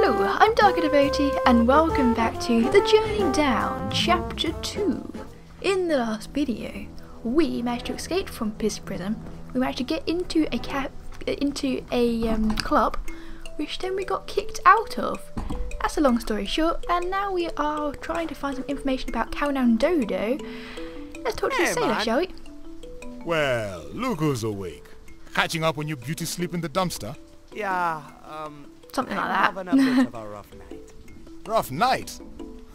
Hello, I'm DarkerDevtee and welcome back to The Journey Down, Chapter 2. In the last video, we managed to escape from prison. We managed to get into a club, which then we got kicked out of. That's a long story short, and now we are trying to find some information about Kaonandodo. Let's talk to the sailor, shall we? Well, look who's awake. Catching up when you beauty sleep in the dumpster? Yeah, Something like that. having a bit of a rough night. Rough night?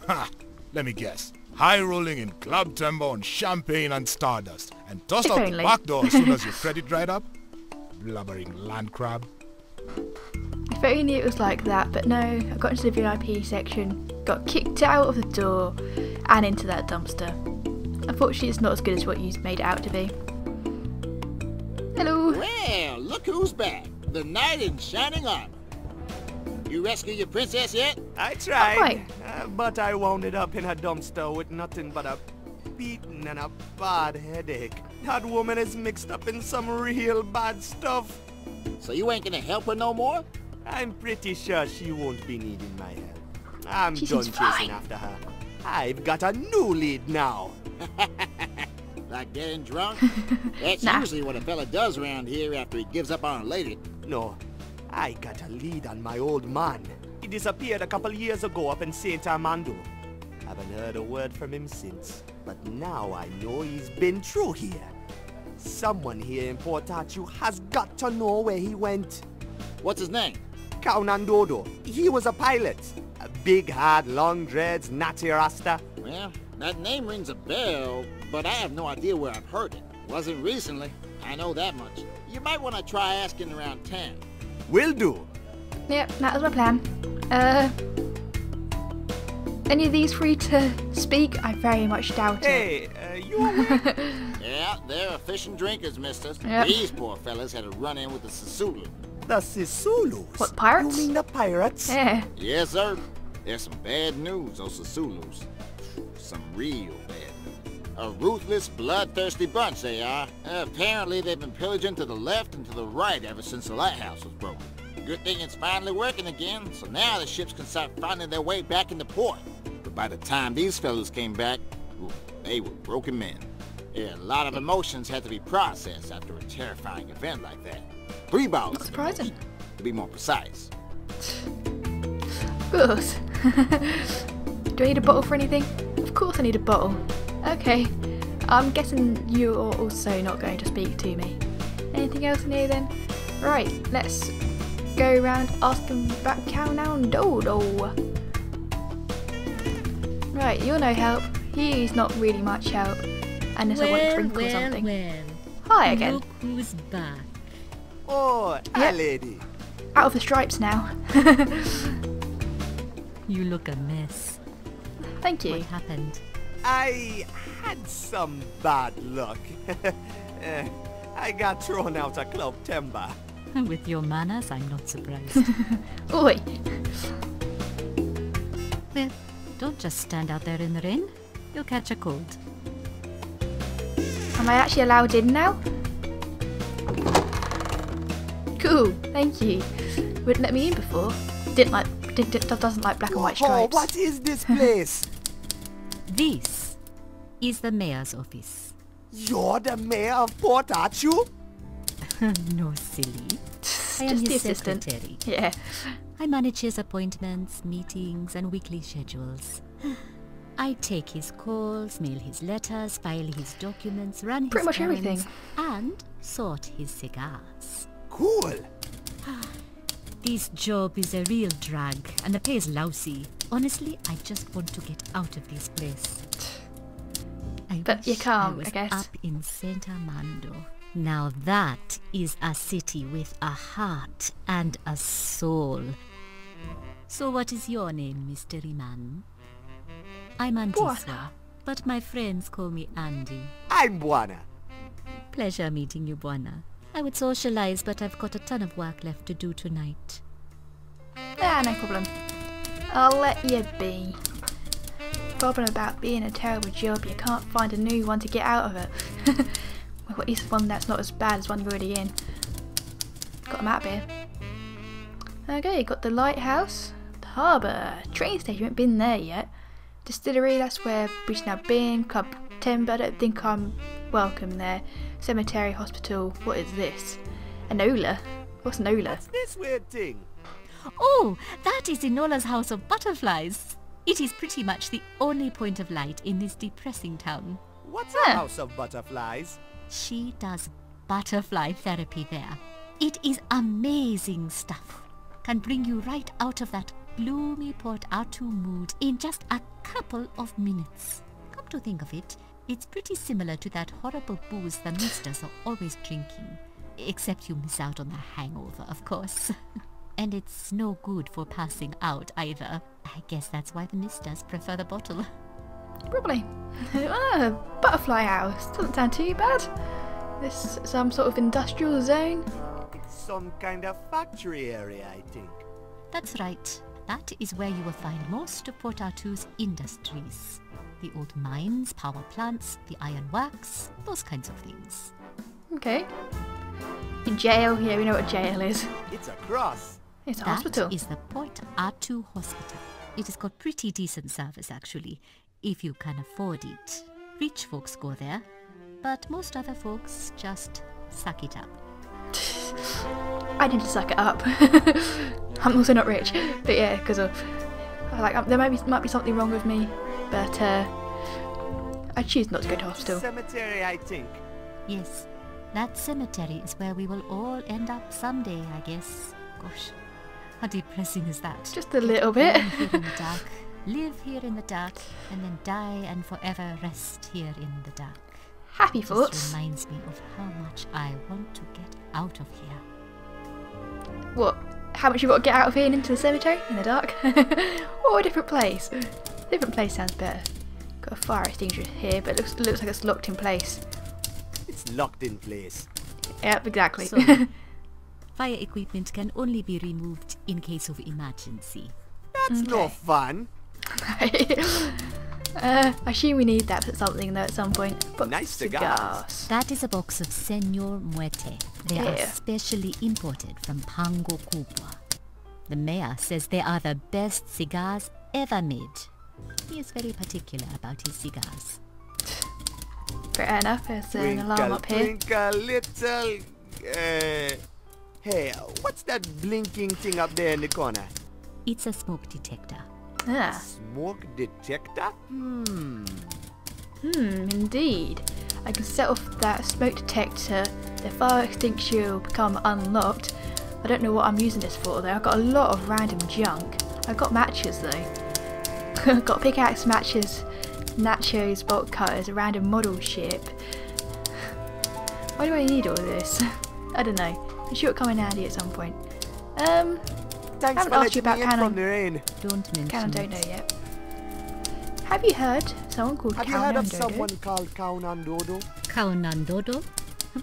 Ha! Let me guess. High rolling in club timber on champagne and stardust, and tossed If out only. the back door as soon as your credit dried up? Blubbering land crab. If only it was like that, but no, I got into the VIP section, got kicked out of the door, and into that dumpster. Unfortunately, it's not as good as what you made it out to be. Hello! Well, look who's back. The knight in shining armor. You rescue your princess yet? I tried, quite. but I wound up in a dumpster with nothing but a beating and a bad headache. That woman is mixed up in some real bad stuff. So you ain't gonna help her no more? I'm pretty sure she won't be needing my help. I'm She done seems chasing fine. after her. I've got a new lead now. Like getting drunk? That's Nah. usually what a fella does around here after he gives up on a lady. No, I got a lead on my old man. He disappeared a couple years ago up in St. Armando. Haven't heard a word from him since. But now I know he's been through here. Someone here in Port Arthur has got to know where he went. What's his name? Kaonandodo. He was a pilot. A big, hard, long dreads, natty rasta. Well, that name rings a bell, but I have no idea where I've heard it. Wasn't recently. I know that much. You might want to try asking around town. Will do. Yep, that was my plan. Any of these free to speak? I very much doubt it. Hey, you awake? Yeah, they're fishing drinkers, mister. Yep. These poor fellas had a run-in with the Sisulu. The Sisulus? What, pirates? You mean the pirates? Yeah. Yes, sir. There's some bad news, those Sisulus. Some real bad news. A ruthless, bloodthirsty bunch they are. Apparently they've been pillaging to the left and to the right ever since the lighthouse was broken. Good thing it's finally working again, so now the ships can start finding their way back into port. But by the time these fellas came back, ooh, they were broken men. Yeah, a lot of emotions had to be processed after a terrifying event like that. 3 bouts. Not surprising. To be more precise. Good. Do I need a bottle for anything? Of course I need a bottle. Okay. I'm guessing you're also not going to speak to me. Anything else in here then? Right, let's go around asking about Kaonandodo. Right, you're no help. He's not really much help. Unless I want a drink or something. Well. Hi again. Look who's back. Oh, Yep. a lady. Out of the stripes now. You look a mess. Thank What you. happened? I had some bad luck. I got thrown out of Club Timber. With your manners, I'm not surprised. Oi. Well, don't just stand out there in the rain. You'll catch a cold. Am I actually allowed in now? Cool, thank you. Wouldn't let me in before. Doesn't like black and white Oh, stripes. what is this place? This is the mayor's office. You're the mayor of Port Arthur? No, silly. I am Just the his assistant. secretary. Yeah. I manage his appointments, meetings, and weekly schedules. I take his calls, mail his letters, file his documents, run Pretty his much errands, everything. and sort his cigars. Cool. This job is a real drag, and the pay is lousy. Honestly, I just want to get out of this place. But you wish can't, I was guess. up in St. Armando. Now that is a city with a heart and a soul. So what is your name, mystery man? I'm Antiswa, Buana. but my friends call me Andy. I'm Buana. Pleasure meeting you, Buana. I would socialize, but I've got a ton of work left to do tonight. Ah, no problem. I'll let you be. Problem about being a terrible job, you can't find a new one to get out of it. Well, at least one that's not as bad as one you're already in. Got a map here. Okay, got the lighthouse, the Harbour. Train station, we haven't been there yet. Distillery, that's where we should now been. Club Timber, I don't think I'm welcome there. Cemetery, hospital, what is this? An Ola? What's an Ola? What's this weird thing? Oh, that is Enola's House of Butterflies. It is pretty much the only point of light in this depressing town. What's a house of butterflies? She does butterfly therapy there. It is amazing stuff. Can bring you right out of that gloomy Port Arthur mood in just a couple of minutes. Come to think of it, it's pretty similar to that horrible booze the misters are always drinking. Except you miss out on the hangover, of course. And it's no good for passing out either. I guess that's why the misters prefer the bottle. Probably. Butterfly house. Doesn't sound too bad. This some sort of industrial zone. It's some kind of factory area, I think. That's right. That is where you will find most of Port Arthur's industries. The old mines, power plants, the iron works, those kinds of things. Okay. In jail, yeah, we know what jail is. It's a cross. It's a That hospital. is the Port Arthur Hospital. It has got pretty decent service actually, if you can afford it. Rich folks go there, but most other folks just suck it up. I need to suck it up. I'm also not rich, but yeah, because of there might be something wrong with me, but I choose not to go to hospital. Cemetery, I think. Yes, that cemetery is where we will all end up someday, I guess. Gosh, how depressing is that? Just a little bit. Born here in the dark, live here in the dark, and then die and forever rest here in the dark. Happy Just thoughts. reminds me of how much I want to get out of here. What? How much you got to get out of here and into the cemetery in the dark? Or a different place? Different place sounds better. Got a fire extinguisher here, but it looks like it's locked in place. It's locked in place. Yep, exactly. So, fire equipment can only be removed in case of emergency. That's no Okay. fun. I assume we need that for something though at some point. But Nice cigars. That is a box of Senor Muerte. They are Yeah. specially imported from Pango Cuba. The mayor says they are the best cigars ever made. He is very particular about his cigars. Fair enough, there's an alarm up here. Twinkle, little... hey, what's that blinking thing up there in the corner? It's a smoke detector. Ah, Smoke detector? indeed. I can set off that smoke detector, the fire extinguisher will become unlocked. I don't know what I'm using this for though, I've got a lot of random junk. I've got matches though. I've got pickaxe matches, nachos, bolt cutters, a random model ship. Why do I need all this? I don't know. I'm sure it'll come in handy at some point. Thanks haven't for asked you letting me about in from the rain. Don't mention Don't know it. yet. Have you heard someone called Have you heard of Kaonandodo? someone called Kaonandodo? Kaonandodo?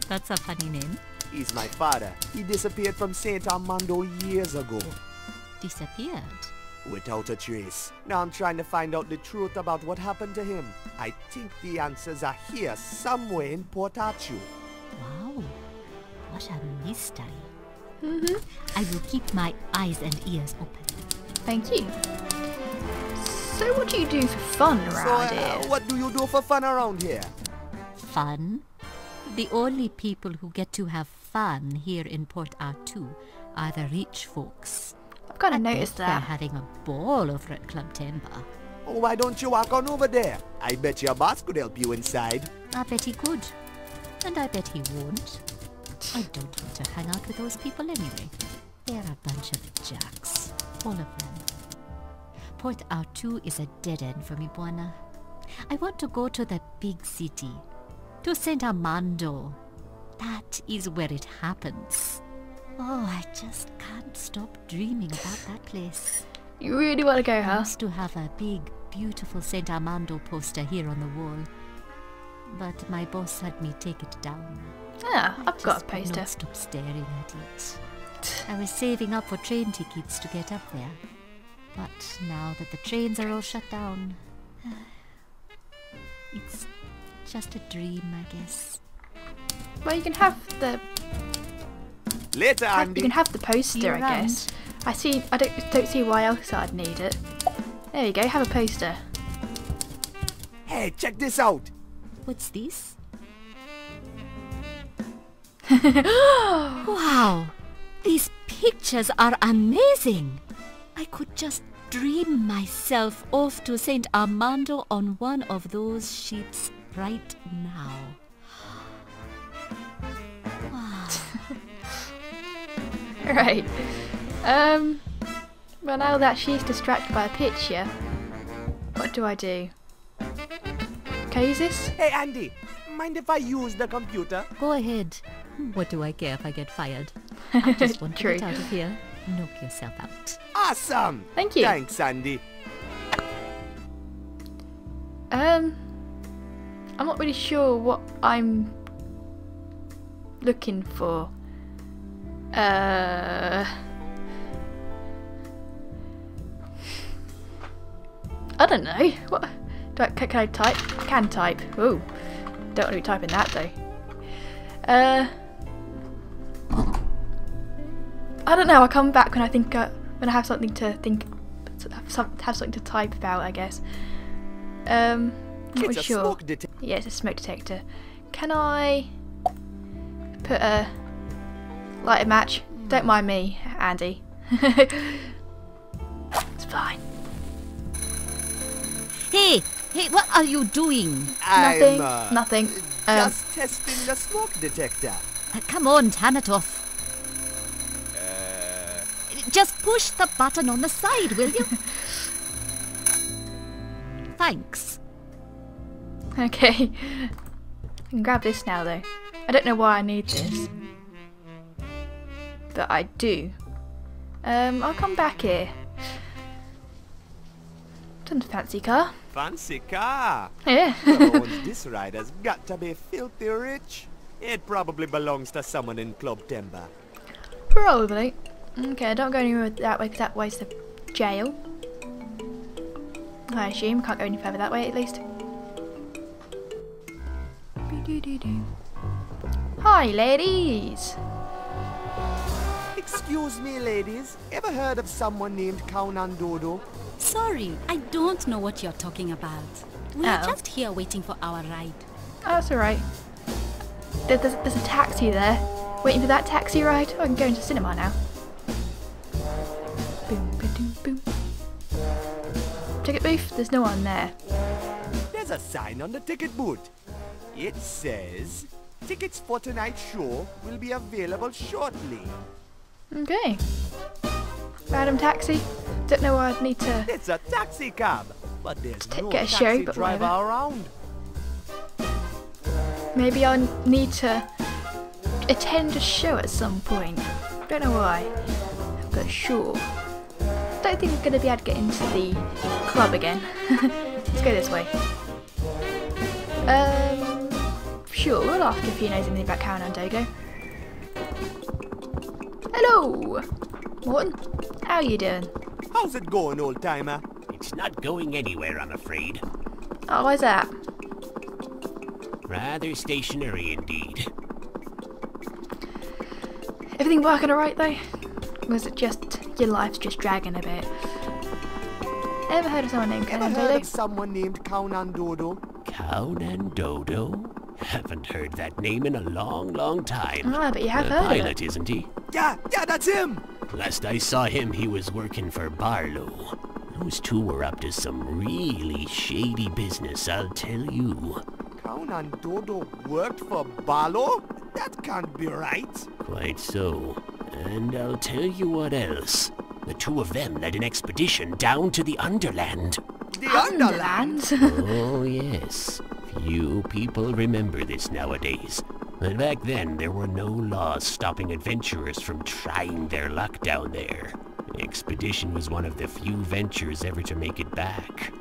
That's a funny name. He's my father. He disappeared from St. Armando years ago. Disappeared. Without a trace. Now I'm trying to find out the truth about what happened to him. I think the answers are here somewhere in Port Arthur. Wow. What a mystery. I will keep my eyes and ears open. Thank you. So what do you do for fun around here? What do you do for fun around here? Fun? The only people who get to have fun here in Port Arthur are the rich folks. I've kind of I noticed bet they're that. having a ball over at Club Timber. Oh, why don't you walk on over there? I bet your boss could help you inside. I bet he could. And I bet he won't. I don't want to hang out with those people anyway. They're a bunch of jacks. All of them. Port Arthur is a dead end for me, Buana. I want to go to the big city. To St. Armando. That is where it happens. Oh, I just can't stop dreaming about that place. You really want to go, I huh? used to have a big, beautiful St. Armando poster here on the wall. But my boss had me take it down. Yeah, I've got a Just could poster. not stop staring at it. I was saving up for train tickets to get up there. But now that the trains are all shut down, it's just a dream, I guess. Well, you can have the Later, you Andy. can have the See you poster, I around. guess. I don't see why else I'd need it. There you go, have a poster. Hey, check this out. What's this? Wow! These pictures are amazing! I could just dream myself off to St. Armando on one of those ships right now. Wow. Right. Well, now that she's distracted by a picture, what do I do? Can I use this? Hey, Andy, mind if I use the computer? Go ahead. What do I care if I get fired? I just want to True. get out of here. Knock yourself out. Awesome! Thank you. Thanks, Andy. I'm not really sure what I'm looking for. I don't know. What? Can I type? I can type. Ooh. Don't want to be typing that though. I don't know. I'll come back when I think when I have something to think, have something to type about. I guess. Not really It's a sure. smoke detector. Yeah, it's a smoke detector. Can I put a light a match? Don't mind me, Andy. It's fine. Hey! Hey, what are you doing? Nothing. I'm Nothing. just testing the smoke detector. Come on, turn it off. Just push the button on the side, will you? Thanks. Okay. I can grab this now though. I don't know why I need this. But I do. I'll come back here. It's a fancy car. Fancy car. Yeah. Whoever owns this ride has got to be filthy rich. It probably belongs to someone in Club Timber. Probably. Okay, don't go anywhere that way because that way's the jail. I assume. Can't go any further that way at least. Hi ladies! Excuse me, ladies. Ever heard of someone named Kaonandodo? Sorry, I don't know what you're talking about. We are Oh. just here waiting for our ride. Oh, that's alright. There's a taxi there. Waiting for that taxi ride. Oh, I can go into cinema now. Boom, ba-doom, boom. Ticket booth? There's no one there. There's a sign on the ticket booth. It says, tickets for tonight's show will be available shortly. Okay. Random taxi. Don't know why I'd need to... It's a taxi cab, but there's no Get a taxi show, but driver whatever. around. Maybe I'll need to attend a show at some point. Don't know why. But sure. Don't think we're going to be able to get into the club again. Let's go this way. Sure, we'll ask if he knows anything about Kaonandodo. Hello! Morton, how you doing? How's it going, old timer? It's not going anywhere, I'm afraid. Oh, why's that? Rather stationary indeed. Everything working alright though? Or is it just, your life's just dragging a bit? Ever heard of someone named Ever heard of Kaonandodo? someone named Kaonandodo? Kaonandodo? Haven't heard that name in a long, long time. Ah, but you have The heard of pilot, it. isn't he? Yeah, that's him! Last I saw him, he was working for Barlow. Those two were up to some really shady business, I'll tell you. Kaonandodo worked for Barlow? That can't be right. Quite so. And I'll tell you what else. The two of them led an expedition down to the Underland. The Underland? Oh, yes. Few people remember this nowadays. But back then, there were no laws stopping adventurers from trying their luck down there. The expedition was one of the few ventures ever to make it back.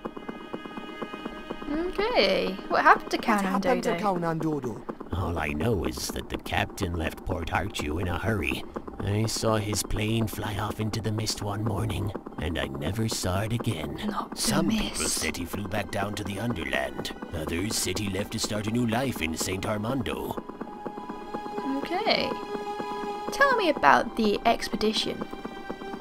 Okay, what happened to What happened to Kaonandodo? Kaonandodo? All I know is that the captain left Port Harju in a hurry. I saw his plane fly off into the mist one morning, and I never saw it again. Not the Some people mist. said he flew back down to the Underland. Others said he left to start a new life in St. Armando. Okay. Tell me about the expedition.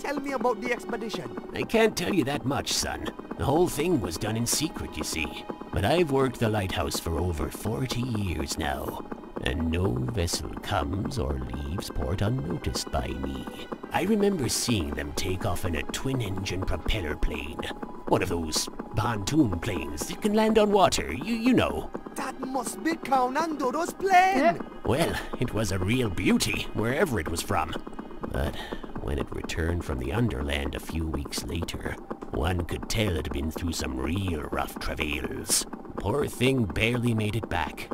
Tell me about the expedition. I can't tell you that much, son. The whole thing was done in secret, you see. But I've worked the lighthouse for over 40 years now, and no vessel comes or leaves port unnoticed by me. I remember seeing them take off in a twin-engine propeller plane. One of those pontoon planes that can land on water, you know. That must be Kaonandodo's plane! Yep. Well, it was a real beauty, wherever it was from. But when it returned from the underland a few weeks later, one could tell it had been through some real rough travails. Poor thing barely made it back.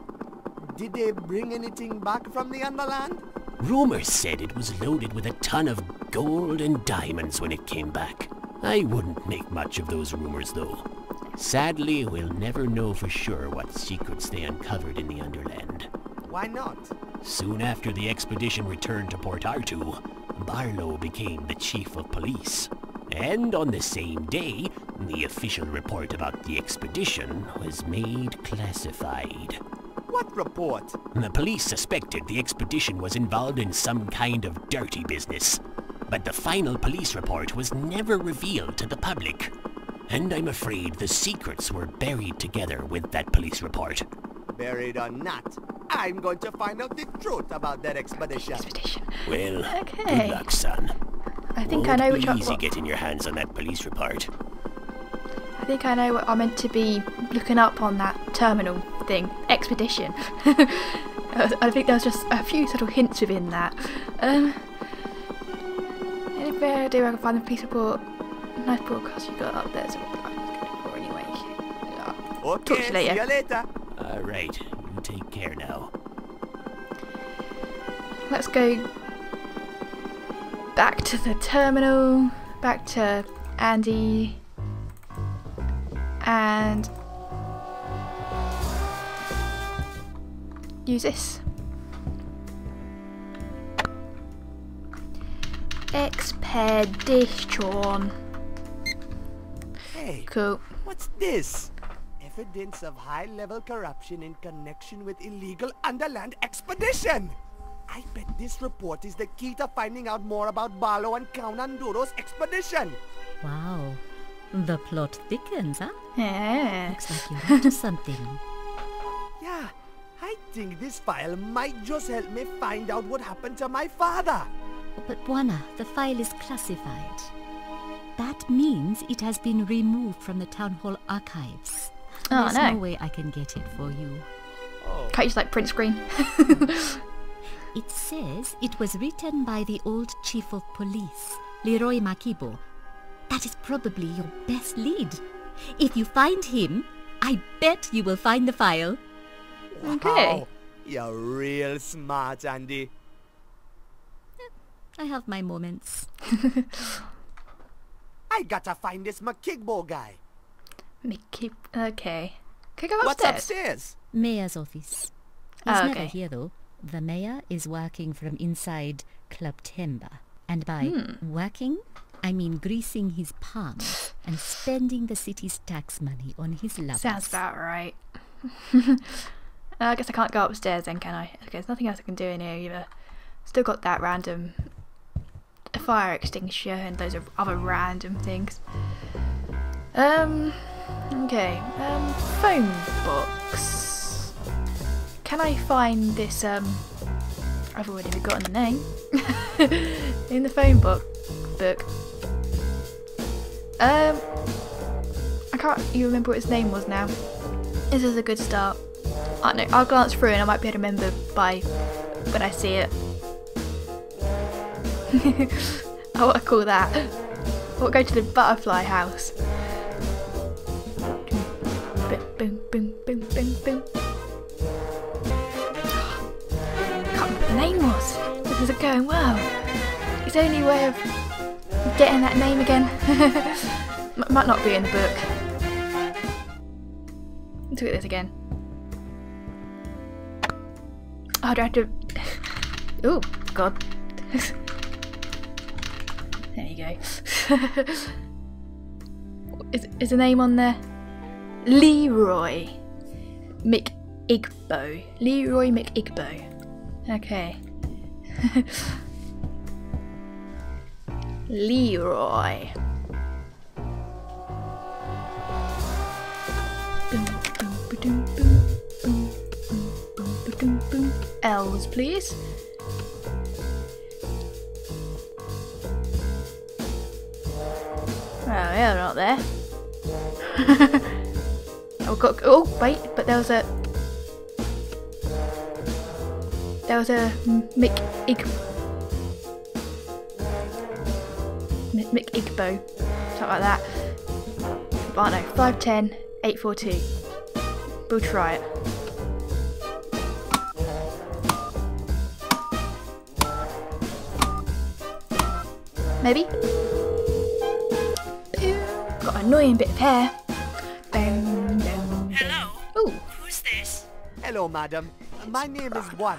Did they bring anything back from the underland? Rumors said it was loaded with a ton of gold and diamonds when it came back. I wouldn't make much of those rumors, though. Sadly, we'll never know for sure what secrets they uncovered in the underland. Why not? Soon after the expedition returned to Port Artoo, Barlow became the chief of police. And on the same day, the official report about the expedition was made classified. What report? The police suspected the expedition was involved in some kind of dirty business. But the final police report was never revealed to the public. And I'm afraid the secrets were buried together with that police report. Buried or not, I'm going to find out the truth about that expedition. Well, Okay. good luck, son. I think I know which Won't be easy one. getting your hands on that police report. I think I know what I'm meant to be looking up on that terminal thing. Expedition. I think there was just a few subtle hints within that. Any fair idea where I can find the police report? Nice broadcast you got up there. So I was good for anyway. Okay, Talk to you later. see you later. Alright, you take care now. Let's go back to the terminal. Back to Andy. And use this. Expedition. Hey, Cool. what's this? Evidence of high-level corruption in connection with illegal underland expedition. I bet this report is the key to finding out more about Barlow and Kaonandodo's expedition. Wow. The plot thickens, huh? Yeah. Looks like you're onto something. Yeah, I think this file might just help me find out what happened to my father. But Bwana, the file is classified. That means it has been removed from the town hall archives. Oh, There's no. no way I can get it for you. Can't you just like print screen? It says it was written by the old chief of police, Leroy Makibo. That is probably your best lead. If you find him, I bet you will find the file. Okay. Wow, you're real smart, Andy. I have my moments. I gotta find this Makigbo guy. Mickey. Okay. Can I go What's upstairs? upstairs? Mayor's office. He's Oh, never okay. here though. The mayor is working from inside Club Temba. And by working, I mean greasing his palms and spending the city's tax money on his lovers. Sounds about right. I guess I can't go upstairs then, can I? Okay, there's nothing else I can do in here either. Still got that random fire extinguisher and those are other random things. Okay. Phone box. Can I find this? I've already forgotten the name. In the phone book. I can't even remember what its name was now. This is a good start. I don't know, I'll glance through and I might be able to remember by when I see it. I want to call that. We'll go to the butterfly house. Boom, boom, boom, boom, boom, boom. Can't remember what the name was. This is going well. It's the only way of getting that name again. Might not be in the book. Let's look at this again. Oh, do I have to... Oh, God. There you go. Is the name on there? Leroy McIgbo. Leroy McIgbo. Okay. Leroy. L's, please. Oh, yeah, not there. Oh, wait, but there was a McIgbo, something like that. Oh no, 510 842. We'll try it. Maybe. Got an annoying bit of hair. Hello? Ooh. Who's this? Hello, madam. My name is Juan.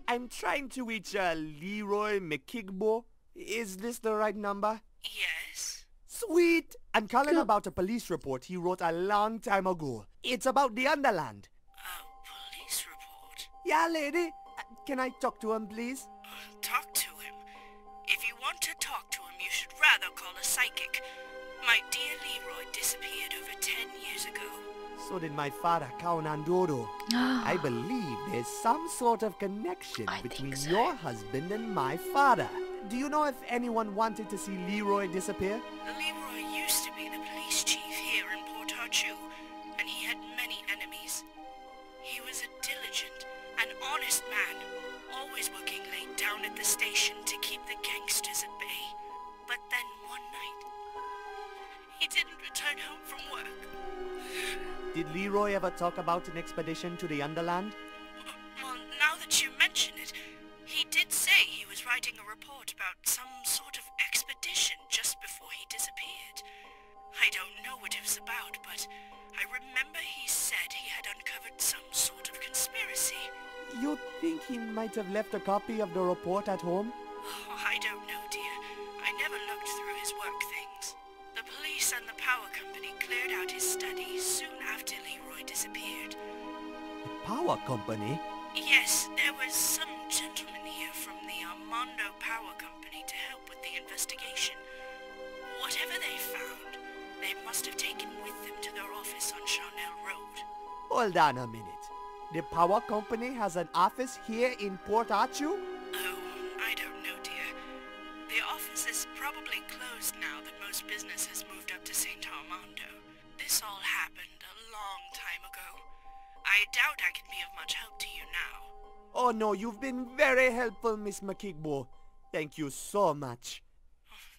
I'm trying to reach Leroy McIgbo. Is this the right number? Yes. Sweet! I'm calling about a police report he wrote a long time ago. It's about the Underland. A police report? Yeah, lady. Can I talk to him, please? Talk to him. If you want to talk to him, you should rather call a psychic. My dear Leroy disappeared over 10 years ago. So did my father, Kaonandodo. I believe there's some sort of connection between your husband and my father. Do you know if anyone wanted to see Leroy disappear? Leroy used to be the police chief here in Port Arthur, and he had many enemies. He was a diligent and honest man, always working late down at the station to keep the gangsters at bay. But then one night, he didn't return home from work. Did Leroy ever talk about an expedition to the Underland? Well, now that you mention it, he did say he was writing a report about some sort of expedition just before he disappeared. I don't know what it was about, but I remember he said he had uncovered some sort of conspiracy. You think he might have left a copy of the report at home? Oh, I don't know, dear. I never looked through his work things. The police and the power company cleared out his study soon after Leroy disappeared. The power company? Yes, there was some gentleman here from the Armando Power Company to help with the investigation. Whatever they found, they must have taken with them to their office on Charnel Road. Hold on a minute. The power company has an office here in Port Arthur? Oh, I don't know, dear. The office is probably closed now that most business has moved up to St. Armando. This all happened a long time ago. I doubt I can be of much help to you now. Oh no, you've been very helpful, Miss McIgbo. Thank you so much.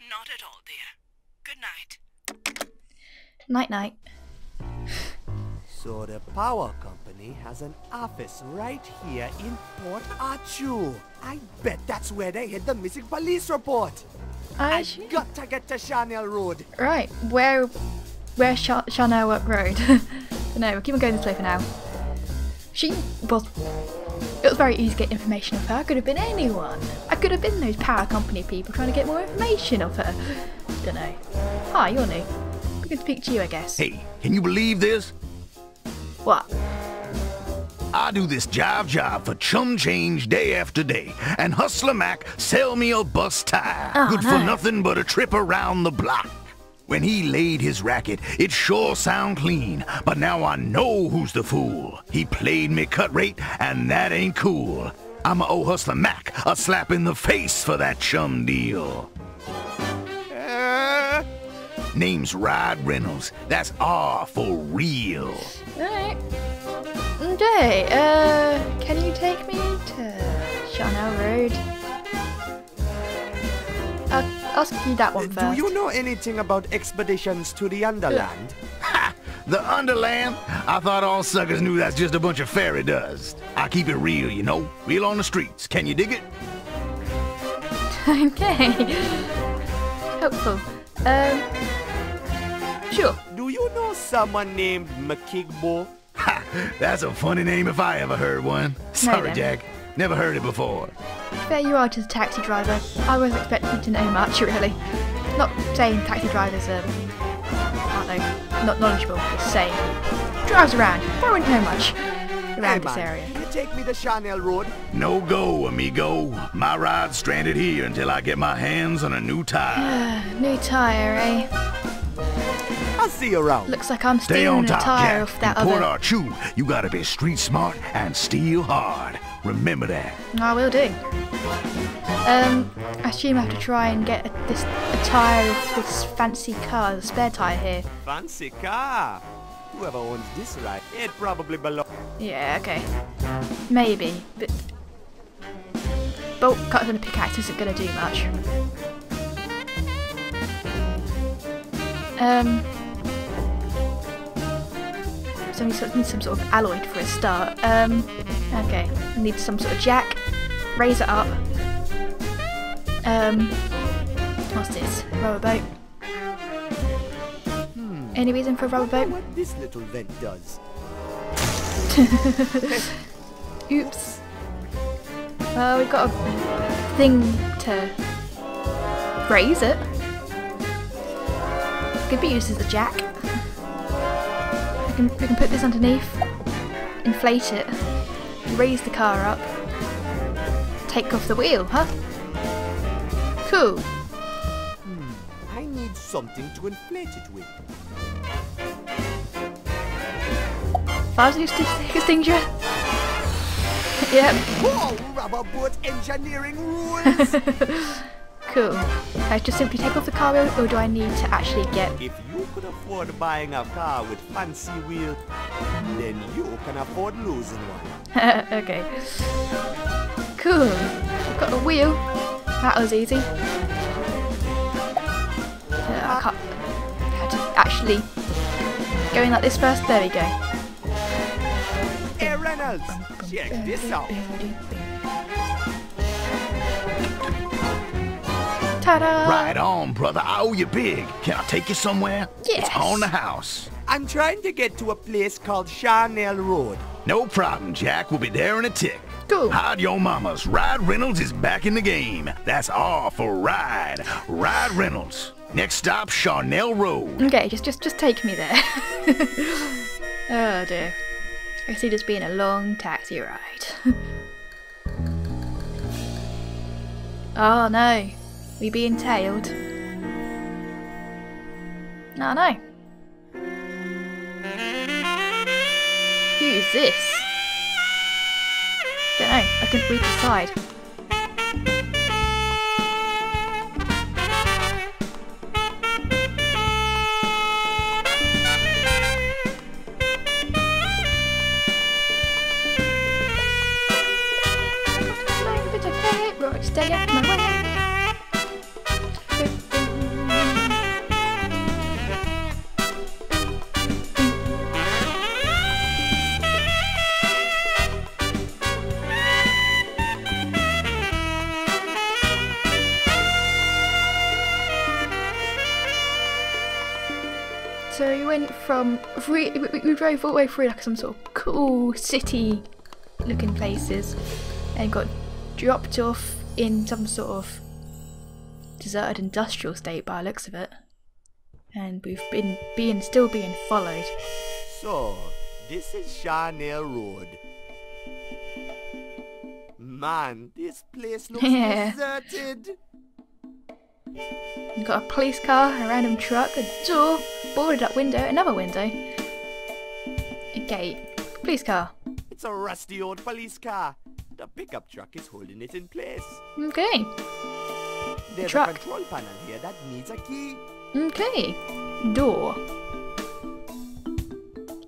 Not at all, dear. Good night. Night night. So the power company has an office right here in Port Arthur. I bet that's where they hid the missing police report. I got to get to Charnel Road. Right, where's Charnel Road? No, we'll keep on going this way for now. It was very easy to get information of her. I could have been anyone. I could have been those power company people trying to get more information of her. Don't know. Hi, you're new. We can speak to you, I guess. Hey, can you believe this? What? I do this job for chum change day after day, and Hustler Mac sell me a bus tire. Oh, Good no. for nothing but a trip around the block. When he laid his racket, it sure sound clean, but now I know who's the fool. He played me cut rate, and that ain't cool. I'ma owe Hustler Mac a slap in the face for that chum deal. Name's Rod Reynolds. That's R for real. Alright. Okay, can you take me to Charnel Road? I'll ask you that one first. Do you know anything about expeditions to the Underland? Ha! The Underland? I thought all suckers knew that's just a bunch of fairy dust. I keep it real, you know? Real on the streets. Can you dig it? Okay. Helpful. Sure. Do you know someone named McIgbo? Ha! That's a funny name if I ever heard one. Sorry, then. Jack. Never heard it before. Fair you are just a taxi driver. I wasn't expecting you to know much, really. Not saying taxi drivers are, I don't know, not knowledgeable, just saying. Drives around. I wouldn't know much around this area. It take me to Chanel Road? No go, amigo. My ride's stranded here until I get my hands on a new tire. New tyre, eh? I'll see you around. Looks like I'm Stay on stealing a top, tyre Jack. off that In Port other... Archu, you gotta be street smart and steal hard. Remember that. I will do. I assume I have to try and get a tyre of this fancy car, the spare tyre here. Fancy car. Whoever owns this ride, it probably belongs. Yeah, okay. Maybe, but... bolt cutter and a pickaxe isn't going to do much. So we need some sort of alloy for a start. Okay, we need some sort of jack. Raise it up. What's this? Rubber boat. Any reason for a rubber boat? What this little vent does. Oops. We've got a thing to raise it. Could be used as a jack. We can put this underneath, inflate it, raise the car up, take off the wheel, huh? Cool. I need something to inflate it with. Fire extinguisher. Yep. Whoa, rubber boat engineering rules! Cool. I just simply take off the car wheel, or do I need to actually get... If you could afford buying a car with fancy wheels, then you can afford losing one. Okay. Cool. I've got a wheel. That was easy. I can't... I had to actually... Going like this first. There we go. Hey Reynolds, check this out. Ta-da! Right on, brother. I owe you big. Can I take you somewhere? Yes. It's on the house. I'm trying to get to a place called Chanel Road. No problem, Jack. We'll be there in a tick. Cool. Hide your mamas. Ride Reynolds is back in the game. That's R for ride. Ride Reynolds. Next stop, Chanel Road. Okay, just take me there. Oh dear. I see this being a long taxi ride. Oh no. We being tailed. Oh no. Who's this? Don't know. I couldn't read the side. Stay out my way. So we went from we drove all the way through like some sort of cool city looking places and got dropped off in some sort of deserted industrial state by the looks of it, and we've been still being followed. So this is Chanel Road. Man, this place looks deserted. We've got a police car, a random truck, a door, boarded up window, another window, a gate, police car. It's a rusty old police car. The pickup truck is holding it in place. Okay. There's Truck. a control panel here that needs a key. Okay. Door.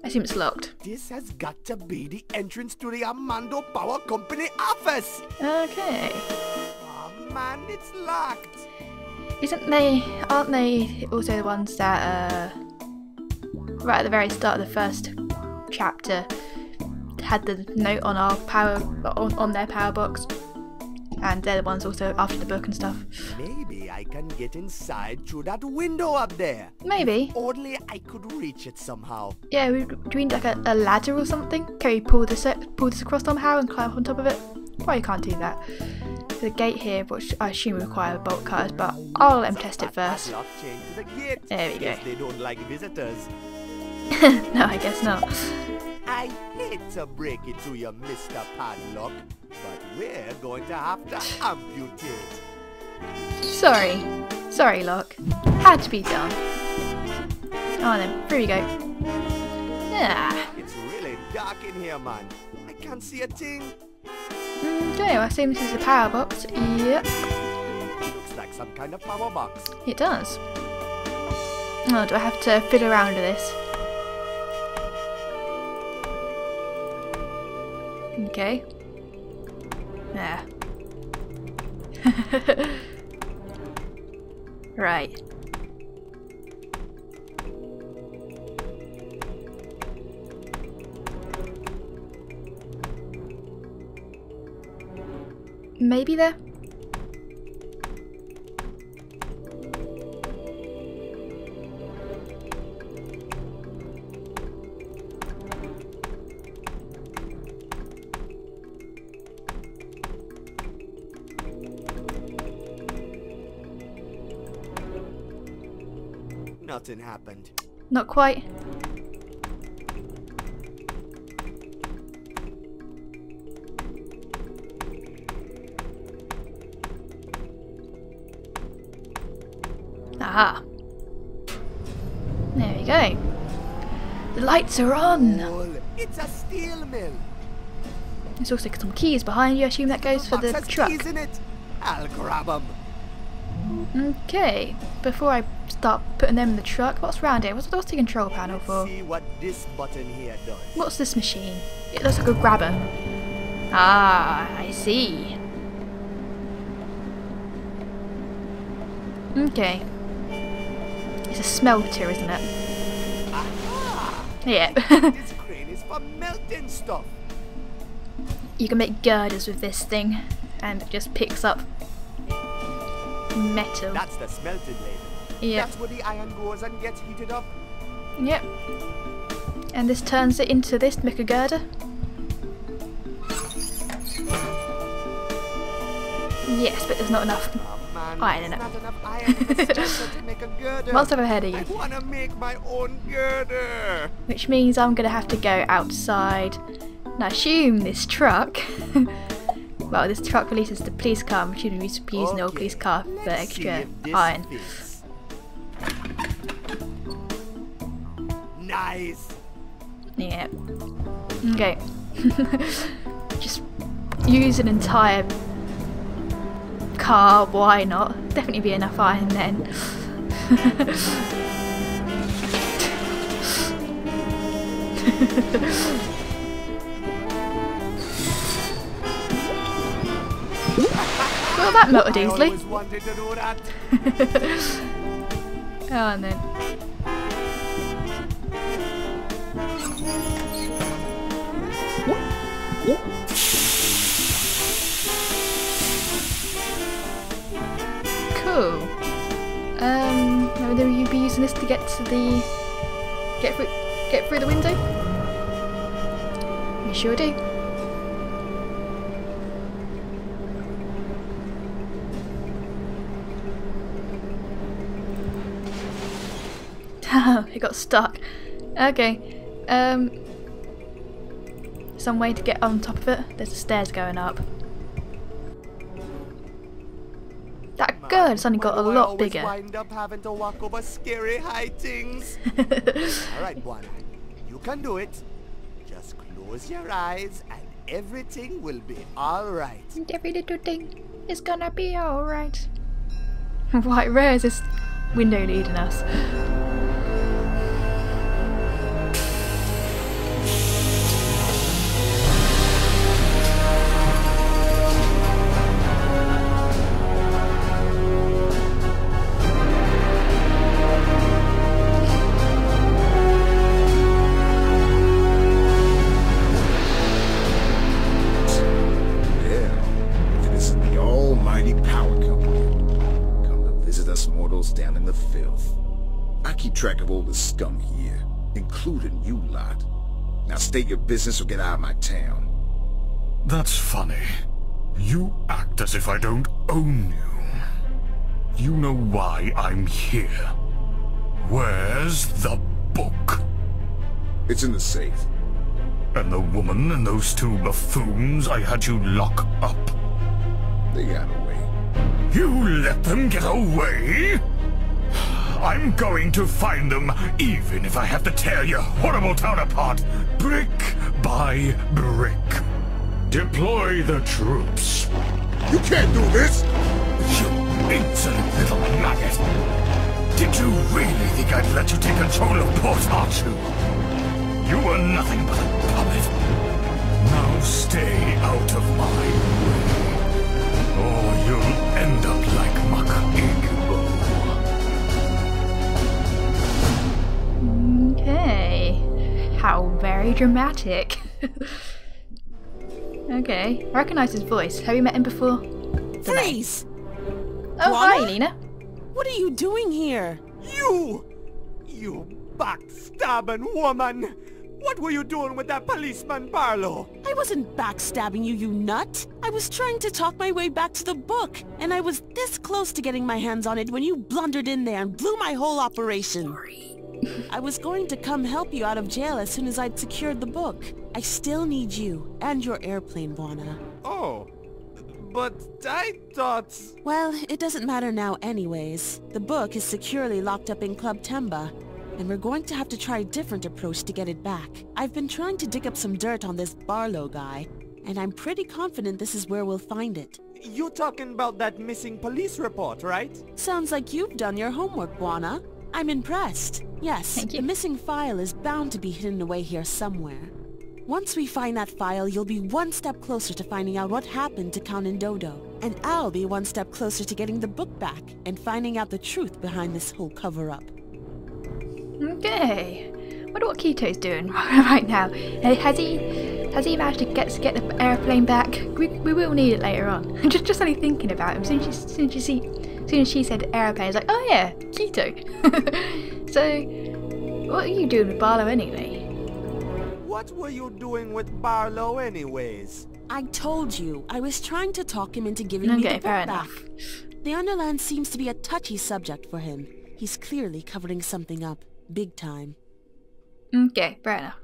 I assume it's locked. This has got to be the entrance to the Armando Power Company office. Okay. Oh man, it's locked. Aren't they also the ones that right at the very start of the first chapter had the note on our on their power box, and they're the ones also after the book and stuff. Maybe I can get inside through that window up there. Maybe. If only I could reach it somehow. Yeah, do we need like a ladder or something? Can we pull this across somehow and climb up on top of it? Probably can't do that. There's a gate here, which I assume require bolt cutters, but I'll let them test it first. Lock chain to the gate. There we go. Guess they don't like visitors. No, I guess not. I hate to break it to you, Mr. Padlock, but we're going to have to amputate. Sorry. Sorry, Locke. Had to be done. Oh then, here we go. Yeah. It's really dark in here, man. I can't see a thing. Okay, I assume this is a power box. Yep. Looks like some kind of power box. It does. Oh, do I have to fiddle around with this? Okay. Yeah. Right. Maybe there? Nothing happened. Not quite. Aha. There we go. The lights are on. Cool. It's a steel mill. There's also some keys behind you. I assume that goes for the Box has truck. keys in it. I'll grab them. Okay. Before I start putting them in the truck, what's round here? What's the control panel Let's for? see what this button here does. What's this machine? It looks like a grabber. Ah, I see. Okay. It's a smelter, isn't it? Aha! Yeah. This crane is for melting stuff. You can make girders with this thing, and it just picks up metal. That's the smelting label. Yep. That's where the iron goes and gets heated up. Yep. And this turns it into this, to make a girder. Yes, but there's not enough Oh man, iron in there's it. not enough iron in this smelter to make a girder. Once I've ahead of I you. wanna make my own girder. Which means I'm going to have to go outside. Now, I assume this truck... well, this truck releases the police car. I'm assuming we should be using the old police car for let's see extra if this iron. fits. Nice. Yeah. Okay. Just use an entire car, why not? Definitely be enough iron then. Well, that melted I easily. always wanted to do that. Oh, and then. Cool. Will you be using this to get to the get through the window? You sure do. Oh, it got stuck. Okay. Some way to get on top of it. There's the stairs going up. That gird suddenly got a Why do I lot always bigger. Wind up having to walk over scary high things. Alright, Buana. You can do it. Just close your eyes and everything will be alright. And every little thing is gonna be alright. Right, where is this window leading us? Down in the filth. I keep track of all the scum here, including you lot. Now state your business or get out of my town. That's funny. You act as if I don't own you. You know why I'm here. Where's the book? It's in the safe. And the woman and those two buffoons I had you lock up. They got away. You let them get away? I'm going to find them, even if I have to tear your horrible town apart, brick by brick. Deploy the troops. You can't do this! You insolent little maggot! Did you really think I'd let you take control of Port Archu? You were nothing but a puppet. Now stay out of my way, or you'll end up like Makigbo. Okay. How very dramatic. Okay. I recognise his voice. Have you met him before? Freeze! Oh, Juana? hi, Nina. What are you doing here? You backstabbing woman! What were you doing with that policeman, Barlow? I wasn't backstabbing you, you nut. I was trying to talk my way back to the book, and I was this close to getting my hands on it when you blundered in there and blew my whole operation. Sorry. I was going to come help you out of jail as soon as I'd secured the book. I still need you and your airplane, Buana. Oh, but I thought... Well, it doesn't matter now anyways. The book is securely locked up in Club Temba, and we're going to have to try a different approach to get it back. I've been trying to dig up some dirt on this Barlow guy, and I'm pretty confident this is where we'll find it. You talking about that missing police report, right? Sounds like you've done your homework, Buana. I'm impressed. Yes, Thank you. the missing file is bound to be hidden away here somewhere. Once we find that file, you'll be one step closer to finding out what happened to Kaonandodo. And I'll be one step closer to getting the book back and finding out the truth behind this whole cover-up. Okay. Wonder what Kito's doing right now. Has he managed to get the airplane back? We will need it later on. just only thinking about him. As soon as she said airplane, I was like, oh yeah, Kito. So, what are you doing with Barlow anyway? What were you doing with Barlow anyways? I told you, I was trying to talk him into giving me the book fair back. enough. The Underland seems to be a touchy subject for him. He's clearly covering something up, big time. Okay, fair enough.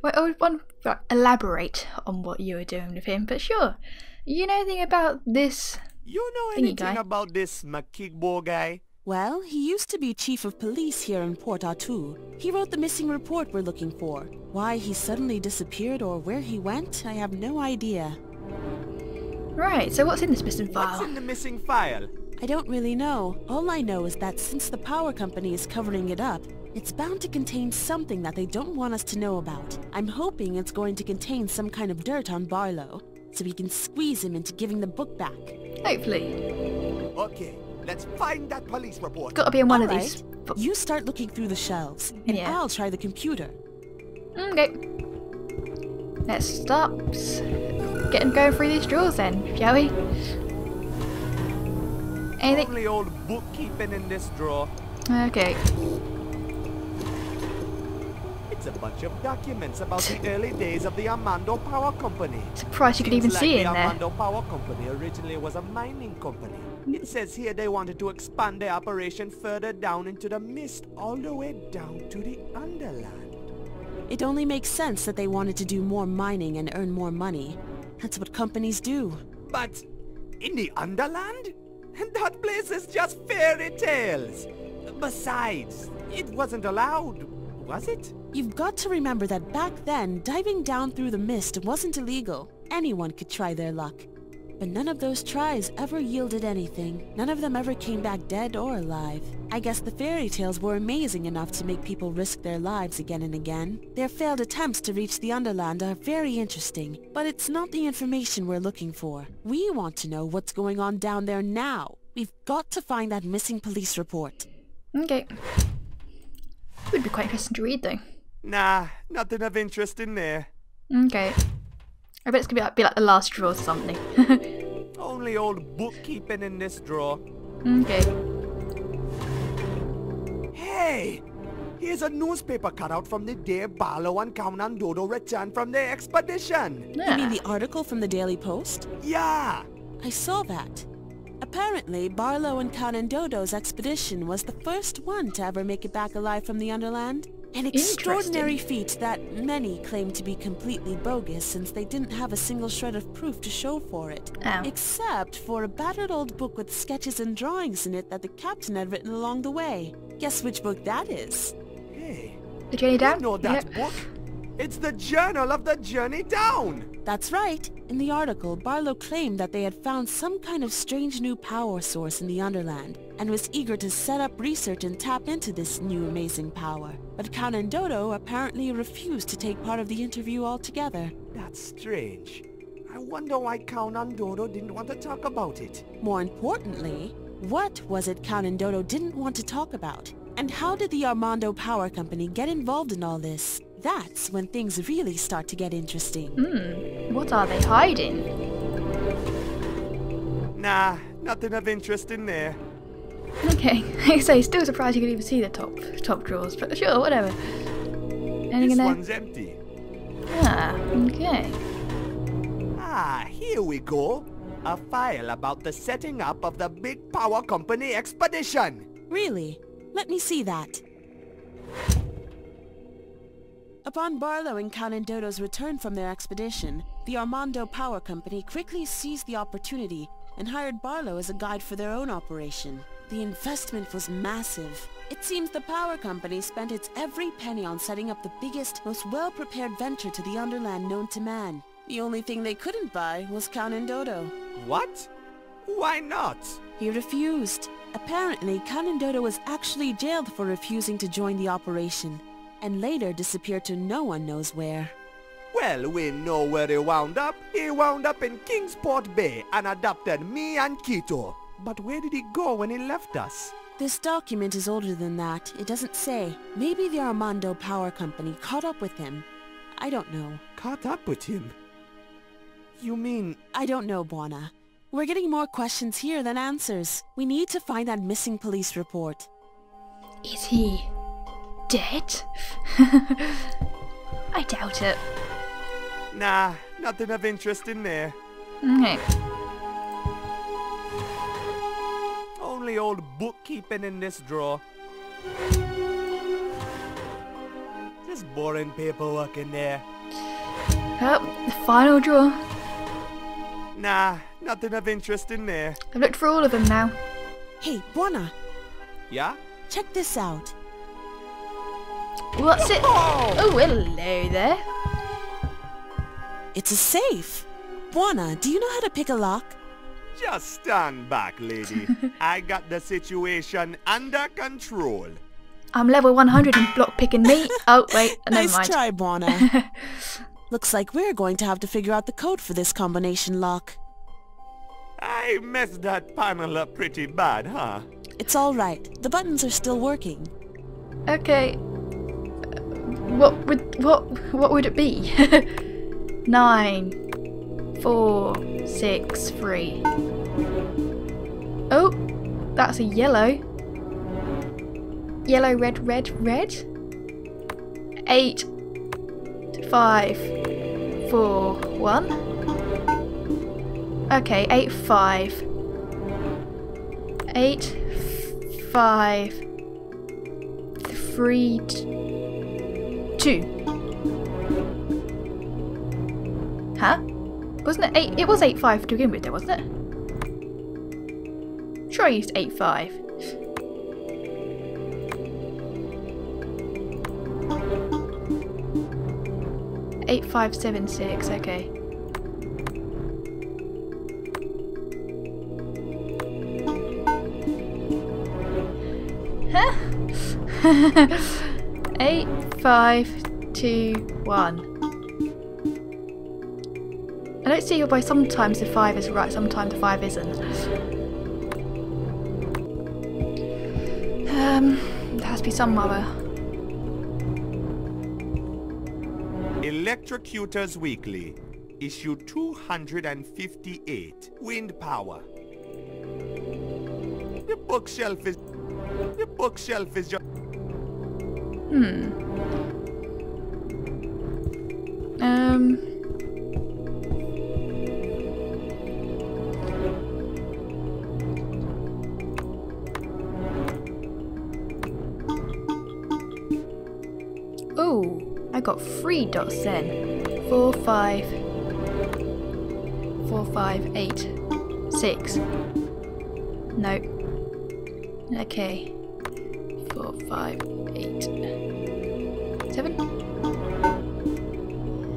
Well, I would want to elaborate on what you were doing with him, but sure. You know anything about this? You know Thingy anything guy. about this Makigbo guy? Well, he used to be chief of police here in Port Artu. He wrote the missing report we're looking for. Why he suddenly disappeared or where he went, I have no idea. Right, so what's in this missing file? What's in the missing file? I don't really know. All I know is that since the power company is covering it up, it's bound to contain something that they don't want us to know about. I'm hoping it's going to contain some kind of dirt on Barlow, so we can squeeze him into giving the book back. Hopefully. Okay, let's find that police report. Got to be in one All of right. these. You start looking through the shelves, and Yeah. I'll try the computer. Okay. Let's start getting going through these drawers then, shall we? Anything? Only old bookkeeping in this drawer. Okay. It's a bunch of documents about the early days of the Armando Power Company. Surprised you could even Seems see like it in the there. Armando Power Company originally was a mining company. It says here they wanted to expand their operation further down into the mist, all the way down to the Underland. It only makes sense that they wanted to do more mining and earn more money. That's what companies do. But in the Underland? That place is just fairy tales. Besides, it wasn't allowed, was it? You've got to remember that back then, diving down through the mist wasn't illegal. Anyone could try their luck. But none of those tries ever yielded anything. None of them ever came back dead or alive. I guess the fairy tales were amazing enough to make people risk their lives again and again. Their failed attempts to reach the Underland are very interesting, but it's not the information we're looking for. We want to know what's going on down there now. We've got to find that missing police report. Okay. Would be quite interesting to read though. Nah, nothing of interest in there. Okay. I bet it's gonna be like the last drawer or something. Only old bookkeeping in this drawer. Okay. Hey! Here's a newspaper cutout from the day Barlow and Kaonandodo returned from their expedition. Yeah. You mean the article from the Daily Post? Yeah! I saw that. Apparently, Barlow and Kaonandodo's expedition was the first one to ever make it back alive from the Underland. An extraordinary feat that many claim to be completely bogus since they didn't have a single shred of proof to show for it. Oh. Except for a battered old book with sketches and drawings in it that the captain had written along the way. Guess which book that is? Hey, The Journey Down? you know that Yep. book? It's the Journal of the Journey Down! That's right. In the article, Barlow claimed that they had found some kind of strange new power source in the Underland, and was eager to set up research and tap into this new amazing power. But Kaonandodo apparently refused to take part of the interview altogether. That's strange. I wonder why Kaonandodo didn't want to talk about it. More importantly, what was it Kaonandodo didn't want to talk about? And how did the Armando Power Company get involved in all this? That's when things really start to get interesting. What are they hiding? Nah, nothing of interest in there. Okay, like I say, still surprised you could even see the top drawers, but sure, whatever. Anything in This there? one's empty. Ah, okay. Ah, here we go. A file about the setting up of the Big Power Company expedition. Really? Let me see that. Upon Barlow and Kaonandodo's return from their expedition, the Armando Power Company quickly seized the opportunity and hired Barlow as a guide for their own operation. The investment was massive. It seems the power company spent its every penny on setting up the biggest, most well-prepared venture to the Underland known to man. The only thing they couldn't buy was Kaonandodo. What? Why not? He refused. Apparently, Kaonandodo was actually jailed for refusing to join the operation, and later disappeared to no one knows where. Well, we know where he wound up. He wound up in Kingsport Bay and adopted me and Quito. But where did he go when he left us? This document is older than that. It doesn't say. Maybe the Armando Power Company caught up with him. I don't know. Caught up with him? You mean... I don't know, Buona. We're getting more questions here than answers. We need to find that missing police report. Is he dead? I doubt it. Nah, nothing of interest in there. Okay. Only old bookkeeping in this drawer. Just boring paperwork in there. Oh, the final drawer. Nah, nothing of interest in there. I've looked for all of them now. Hey, Buona, Yeah? check this out. What's it? Oh, hello there. It's a safe. Buona, do you know how to pick a lock? Just stand back, lady. I got the situation under control. I'm level 100 in block picking me. Oh, wait, never Nice mind. try, Buona. Looks like we're going to have to figure out the code for this combination lock. I messed that panel up pretty bad, huh? It's all right. The buttons are still working. Okay. What would it be? 9, 4, 6, 3. Oh, that's a yellow. Yellow, red, red, red. 8, 5, 4, 1. Okay, 8, 5. 8, 5, 3, 2. Huh? Wasn't it 8? It was 8, 5 to begin with, though, wasn't it? Sure, I used 8, 5. Eight, 5, 7, 6. Okay. Huh? 8, 5, 2, 1. I don't see why sometimes the 5 is right, sometimes the 5 isn't. There has to be some other. Electrocutors Weekly, issue 258, Wind Power. The bookshelf is just... Oh, I got 3 dots then. 4, 5, 8, 6. No. Okay. 4, 5, 8, 7.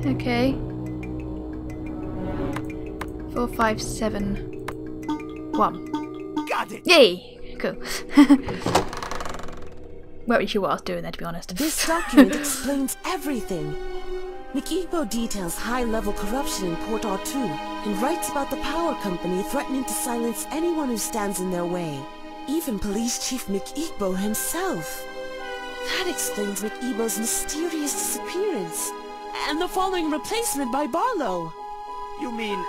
Okay. 4, 5, 7, 1. Got it! Yay! Cool. Weren't really sure what I was doing there, to be honest. This document explains everything. Mikigbo details high-level corruption in Port R2 and writes about the power company threatening to silence anyone who stands in their way. Even Police Chief Mikigbo himself. That explains Mikigbo's mysterious disappearance and the following replacement by Barlow. You mean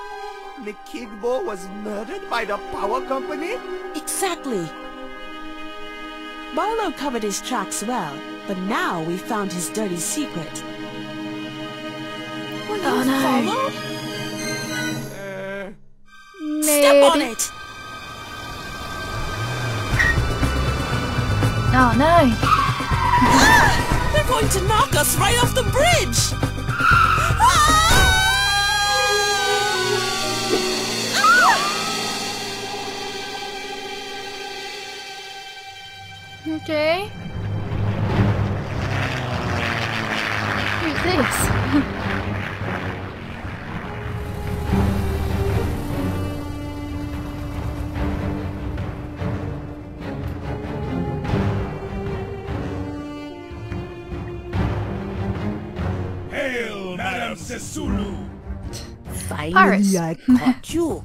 Mikigbo was murdered by the power company? Exactly. Barlow covered his tracks well, but now we found his dirty secret. Will you follow? Step on it! Oh no! Ah! They're going to knock us right off the bridge! Okay. Who's this? Hail, Madame Sisulu! Finally, Pirates. I caught you.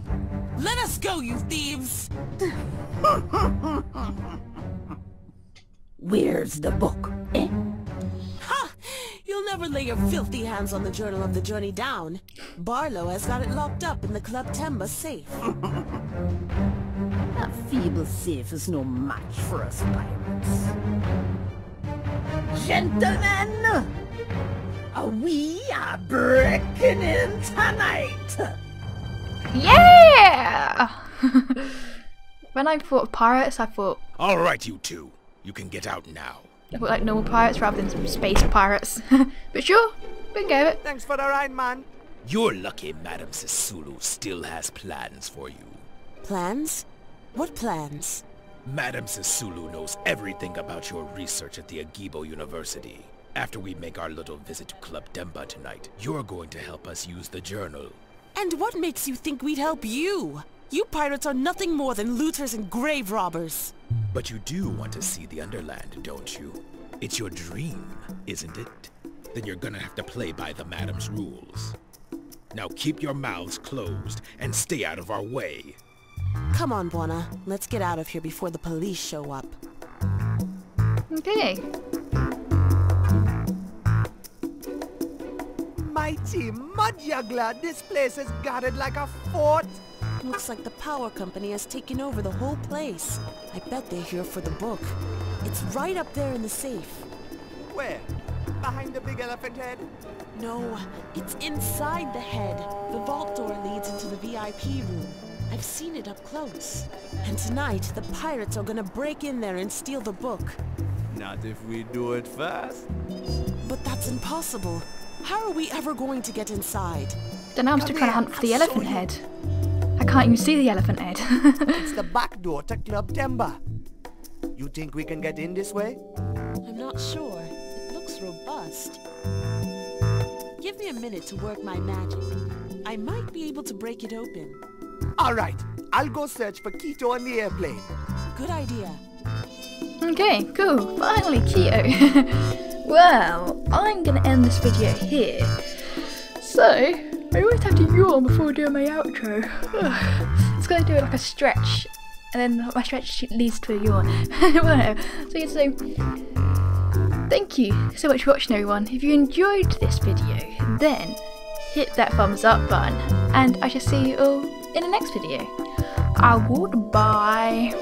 Let us go, you thieves! Where's the book, eh? Ha! You'll never lay your filthy hands on the Journal of the Journey Down. Barlow has got it locked up in the Club Temba safe. That feeble safe is no match for us pirates. Gentlemen, we are breaking in tonight. Yeah! When I thought of pirates, I thought Alright, you two. You can get out now. like normal pirates rather than some space pirates. But sure, we can go with it. Thanks for the ride, man. You're lucky Madame Sisulu still has plans for you. Plans? What plans? Madame Sisulu knows everything about your research at the Agibo University. After we make our little visit to Club Demba tonight, you're going to help us use the journal. And what makes you think we'd help you? You pirates are nothing more than looters and grave robbers. But you do want to see the Underland, don't you? It's your dream, isn't it? Then you're gonna have to play by the Madam's rules. Now keep your mouths closed and stay out of our way. Come on, Buona. Let's get out of here before the police show up. Okay. Mighty mud juggler, this place is guarded like a fort. Looks like the power company has taken over the whole place. I bet they're here for the book. It's right up there in the safe. Where? Behind the big elephant head? No, it's inside the head. The vault door leads into the VIP room. I've seen it up close. And tonight, the pirates are gonna break in there and steal the book. Not if we do it fast. But that's impossible. How are we ever going to get inside? Then I'm still trying to hunt for the elephant head. I can't even see the elephant head. It's the back door to Club Temba. You think we can get in this way? I'm not sure. It looks robust. Give me a minute to work my magic. I might be able to break it open. Alright, I'll go search for Quito on the airplane. Good idea. Okay, cool. Finally, Quito. Well, I'm going to end this video here. So, I always have to yawn before doing my outro. It's going to do it like a stretch, and then my stretch leads to a yawn. Whatever. So, yeah, so thank you so much for watching, everyone. If you enjoyed this video, then hit that thumbs up button, and I shall see you all in the next video. Goodbye.